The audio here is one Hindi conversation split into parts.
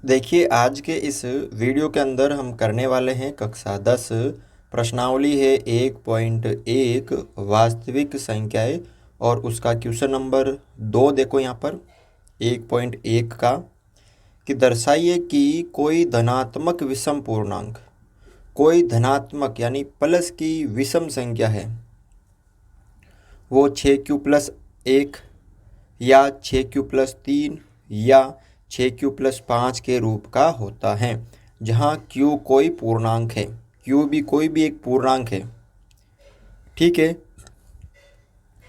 देखिए, आज के इस वीडियो के अंदर हम करने वाले हैं कक्षा 10 प्रश्नावली है 1.1 वास्तविक संख्याएं और उसका क्वेश्चन नंबर 2 देखो यहाँ पर 1.1 का कि दर्शाइए कि कोई धनात्मक यानी प्लस की विषम संख्या है, वो 6q+1 या 6q+3 या 6q+5 के रूप का होता है, जहाँ q कोई पूर्णांक है, q भी कोई भी एक पूर्णांक है। ठीक है,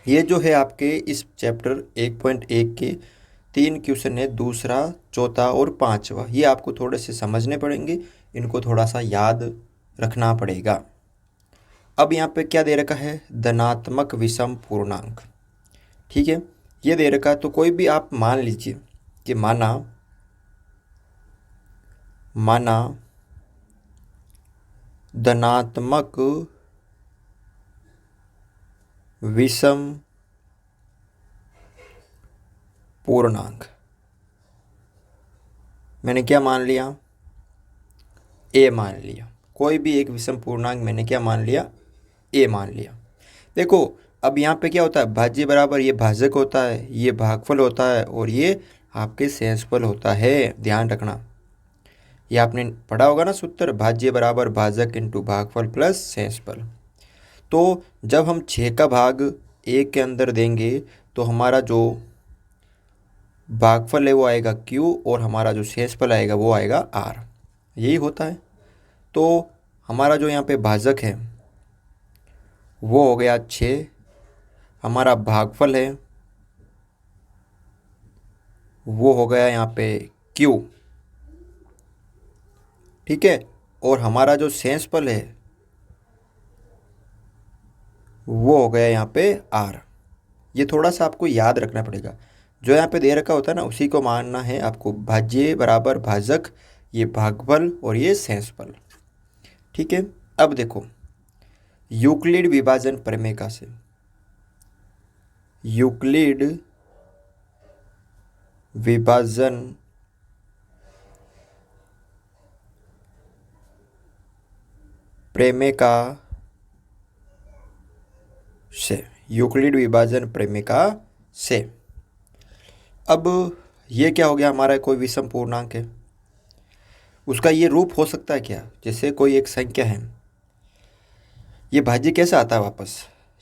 ये जो है आपके इस चैप्टर 1.1 के 3 क्वेश्चन है, दूसरा, चौथा और पांचवा। ये आपको थोड़े से समझने पड़ेंगे, इनको थोड़ा सा याद रखना पड़ेगा। अब यहाँ पे क्या दे रखा है? धनात्मक विषम पूर्णांक। ठीक है, ये दे रखा है तो कोई भी आप मान लीजिए कि माना धनात्मक विषम पूर्णांक। मैंने क्या मान लिया? ए मान लिया। कोई भी एक विषम पूर्णांक मैंने क्या मान लिया? ए मान लिया। देखो, अब यहाँ पे क्या होता है? भाज्य बराबर ये भाजक होता है, ये भागफल होता है और ये आपके शेषफल होता है। ध्यान रखना, ये आपने पढ़ा होगा ना सूत्र, भाज्य बराबर भाजक इंटू भागफल प्लस शेषफल। तो जब हम 6 का भाग 1 के अंदर देंगे तो हमारा जो भागफल है वो आएगा Q और हमारा जो शेषफल आएगा वो आएगा R। यही होता है। तो हमारा जो यहाँ पे भाजक है वो हो गया 6, हमारा भागफल है वो हो गया यहाँ पे Q। ठीक है, और हमारा जो शेषफल है वो हो गया यहाँ पे R। ये थोड़ा सा आपको याद रखना पड़ेगा, जो यहाँ पे दे रखा होता है ना उसी को मानना है आपको। भाज्य बराबर भाजक, ये भागफल और ये शेषफल। ठीक है, अब देखो यूक्लिड विभाजन प्रमेय से, यूक्लिड विभाजन प्रमेय यूक्लिड विभाजन प्रमेय से। अब ये क्या हो गया? हमारा कोई विषम पूर्णांक है, उसका ये रूप हो सकता है क्या? जैसे कोई एक संख्या है, ये भाज्य कैसे आता है वापस?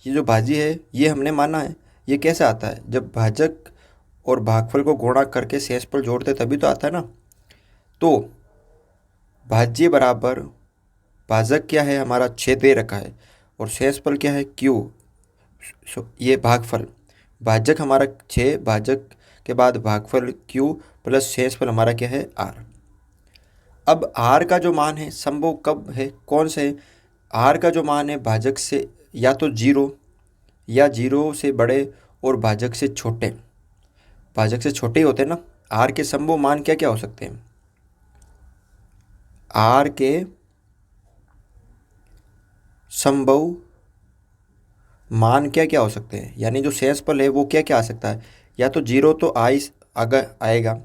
ये जो भाज्य है ये हमने माना है, ये कैसे आता है? जब भाजक और भागफल को गुणा करके शेषफल जोड़ते तभी तो आता है ना। तो भाज्य बराबर भाजक क्या है? हमारा 6 दे रखा है और शेषफल क्या है? Q। ये भागफल, भाजक हमारा 6, भाजक के बाद भागफल Q प्लस शेषफल हमारा क्या है? R। अब R का जो मान है संभव कब है, कौन से है? R का जो मान है भाजक से या तो 0 या 0 से बड़े और भाजक से छोटे। भाजक से छोटे ही होते हैं ना। R के संभव मान क्या क्या हो सकते हैं? R के संभव मान क्या क्या हो सकते हैं, यानी जो शेषफल है वो क्या क्या आ सकता है? या तो 0 तो अगर आएगा,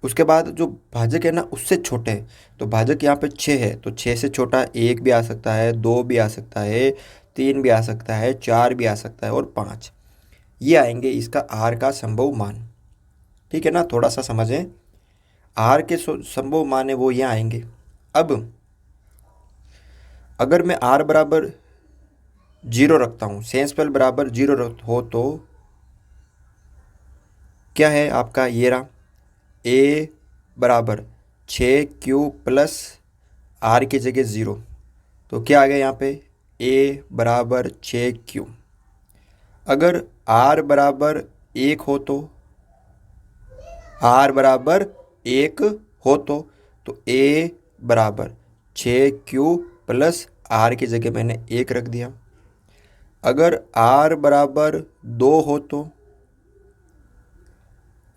उसके बाद जो भाजक है ना उससे छोटे है, तो भाजक यहाँ पे 6 है तो 6 से छोटा 1 भी आ सकता है, 2 भी आ सकता है, 3 भी आ सकता है, 4 भी आ सकता है और 5। ये आएंगे इसका R का संभव मान। ठीक है ना, थोड़ा सा समझें। R के संभव मान है वो ये आएंगे। अब अगर मैं R बराबर 0 रखता हूँ, शेषफल बराबर 0 हो तो क्या है आपका? ये रहा A बराबर 6Q प्लस R की जगह 0, तो क्या आ गया यहाँ पे? A बराबर 6Q। अगर R बराबर 1 हो तो, R बराबर 1 हो तो A बराबर 6Q प्लस R की जगह मैंने 1 रख दिया। अगर R बराबर 2 हो तो,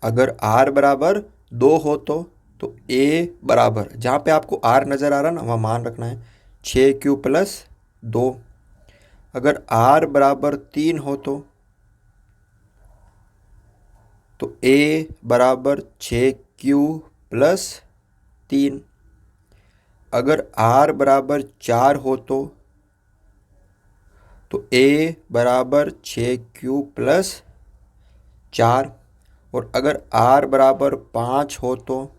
अगर R बराबर 2 हो तो A बराबर, जहाँ पे आपको R नज़र आ रहा ना वहाँ मान रखना है, 6Q प्लस 2। अगर R बराबर 3 हो तो A बराबर 6Q +3। अगर r बराबर 4 हो तो a बराबर 6³ + 4। और अगर r बराबर 5 हो तो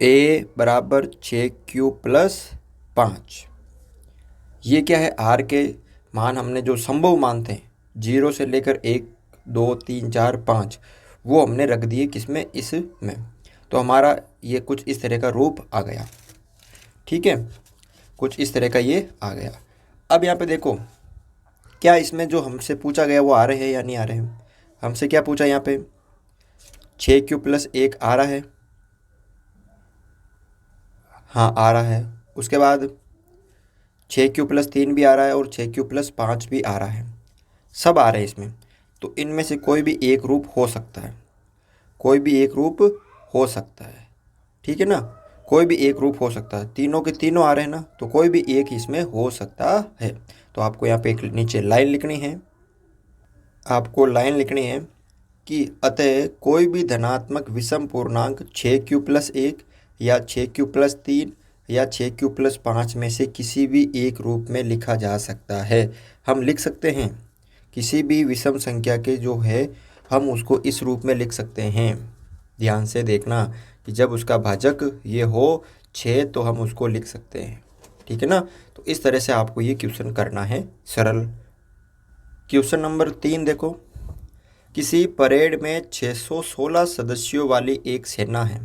a बराबर 6³ + 5। ये क्या है, r के मान हमने जो संभव मानते हैं 0 से लेकर 1 2 3 4 5, वो हमने रख दिए किसमें, इसमें। तो हमारा ये कुछ इस तरह का रूप आ गया। ठीक है, कुछ इस तरह का ये आ गया। अब यहाँ पे देखो, क्या इसमें जो हमसे पूछा गया वो आ रहे हैं या नहीं आ रहे हैं। हमसे क्या पूछा यहाँ पे, 6³ + 1 आ रहा है, हाँ आ रहा है। उसके बाद 6³ + 3 भी आ रहा है और 6³ + 5 भी आ रहा है, सब आ रहे हैं इसमें। तो इनमें से कोई भी एक रूप हो सकता है, कोई भी एक रूप हो सकता है। ठीक है ना, कोई भी एक रूप हो सकता है। तीनों के तीनों आ रहे हैं ना, तो कोई भी एक इसमें हो सकता है। तो आपको यहाँ पे एक नीचे लाइन लिखनी है, आपको लाइन लिखनी है कि अतः कोई भी धनात्मक विषम पूर्णांक 6³ + 1 या 6³ + 3 या 6³ + 5 में से किसी भी एक रूप में लिखा जा सकता है। हम लिख सकते हैं किसी भी विषम संख्या के जो है, हम उसको इस रूप में लिख सकते हैं। ध्यान से देखना कि जब उसका भाजक ये हो 6 तो हम उसको लिख सकते हैं। ठीक है ना, तो इस तरह से आपको ये क्वेश्चन करना है, सरल। क्वेश्चन नंबर 3 देखो, किसी परेड में 616 सदस्यों वाली एक सेना है।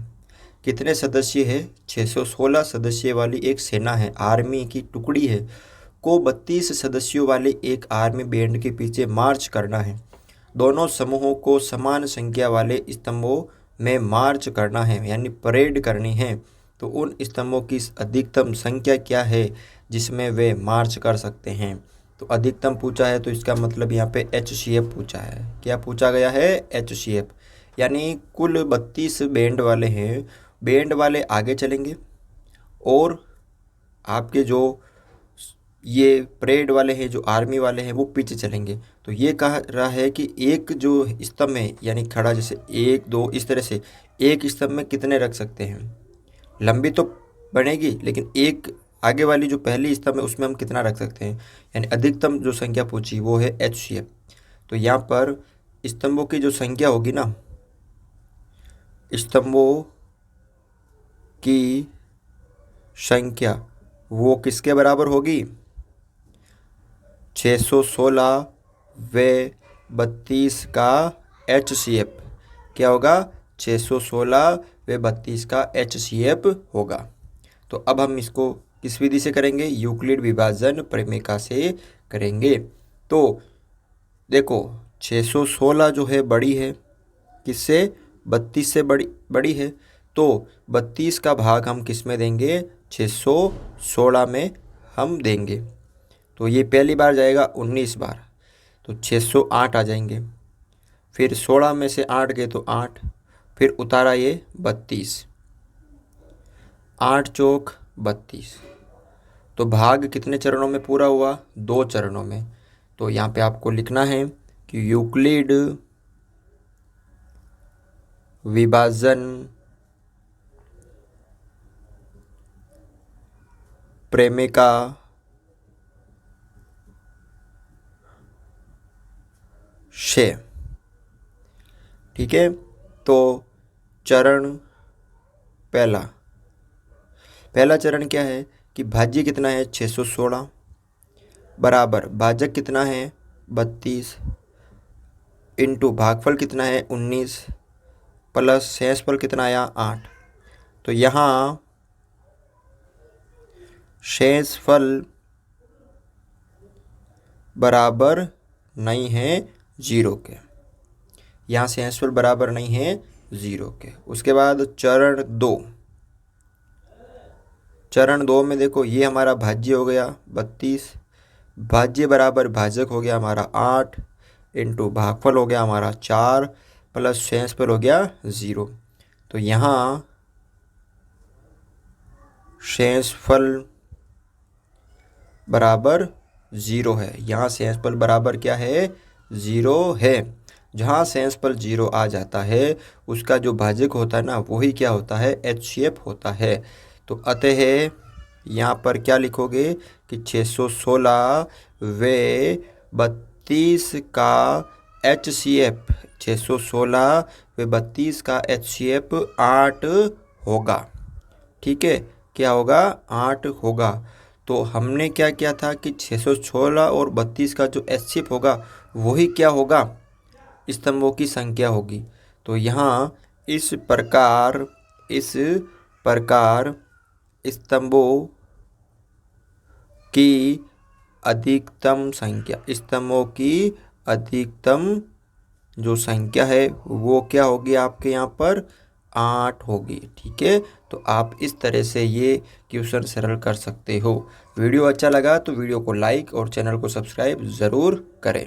कितने सदस्य है, 616 सदस्य वाली एक सेना है, आर्मी की टुकड़ी है, को 32 सदस्यों वाले एक आर्मी बैंड के पीछे मार्च करना है। दोनों समूहों को समान संख्या वाले स्तंभों में मार्च करना है, यानी परेड करनी है। तो उन स्तंभों की अधिकतम संख्या क्या है जिसमें वे मार्च कर सकते हैं। तो अधिकतम पूछा है, तो इसका मतलब यहाँ पे HCF पूछा है। क्या पूछा गया है, HCF, यानी कुल 32 बैंड वाले हैं। बैंड वाले आगे चलेंगे और आपके जो ये परेड वाले हैं, जो आर्मी वाले हैं, वो पीछे चलेंगे। तो ये कह रहा है कि एक जो स्तंभ है, यानी खड़ा, जैसे 1 2 इस तरह से एक स्तंभ में कितने रख सकते हैं। लंबी तो बनेगी, लेकिन एक आगे वाली जो पहली स्तंभ है उसमें हम कितना रख सकते हैं, यानी अधिकतम जो संख्या पूछी वो है HCF। तो यहाँ पर स्तंभों की जो संख्या होगी ना, स्तंभों की संख्या वो किसके बराबर होगी, 616 व 32 का HCF। क्या होगा, 616 व 32 का HCF होगा। तो अब हम इसको किस विधि से करेंगे, यूक्लिड विभाजन प्रमेय से करेंगे। तो देखो 616 जो है बड़ी है, किससे, 32 से बड़ी है। तो 32 का भाग हम किस में देंगे, 616 में हम देंगे। तो ये पहली बार जाएगा 19 बार, तो 608 आ जाएंगे। फिर 16 में से 8 गए तो 8, फिर उतारा ये 32, 8 चौक 32। तो भाग कितने चरणों में पूरा हुआ, 2 चरणों में। तो यहाँ पे आपको लिखना है कि यूक्लिड विभाजन प्रमेय से। ठीक है, तो चरण पहला चरण क्या है कि भाज्य कितना है, 616 बराबर भाजक कितना है, 32 इंटू भागफल कितना है, 19 प्लस शेषफल कितना आया, 8। तो यहाँ शेषफल बराबर नहीं है 0 के, यहाँ शेषफल बराबर नहीं है 0 के। उसके बाद चरण 2 में देखो, ये हमारा भाज्य हो गया 32, भाज्य बराबर भाजक हो गया हमारा 8 इंटू भागफल हो गया हमारा 4 प्लस शेषफल हो गया 0। तो यहाँ शेषफल बराबर 0 है, यहाँ शेषफल बराबर क्या है, 0 है। जहाँ सेंस पर 0 आ जाता है उसका जो भाजक होता है ना वही क्या होता है, HCF होता है। तो अतः यहाँ पर क्या लिखोगे कि 616 व 32 का HCF, 616 व 32 का HCF 8 होगा। ठीक है, क्या होगा, 8 होगा। तो हमने क्या किया था कि 616 और 32 का जो HCF होगा वही क्या होगा, स्तंभों की संख्या होगी। तो यहाँ इस प्रकार स्तंभों की अधिकतम संख्या, स्तंभों की अधिकतम जो संख्या है वो क्या होगी आपके यहाँ पर, 8 होगी। ठीक है, तो आप इस तरह से ये क्वेश्चन सरल कर सकते हो। वीडियो अच्छा लगा तो वीडियो को लाइक और चैनल को सब्सक्राइब ज़रूर करें।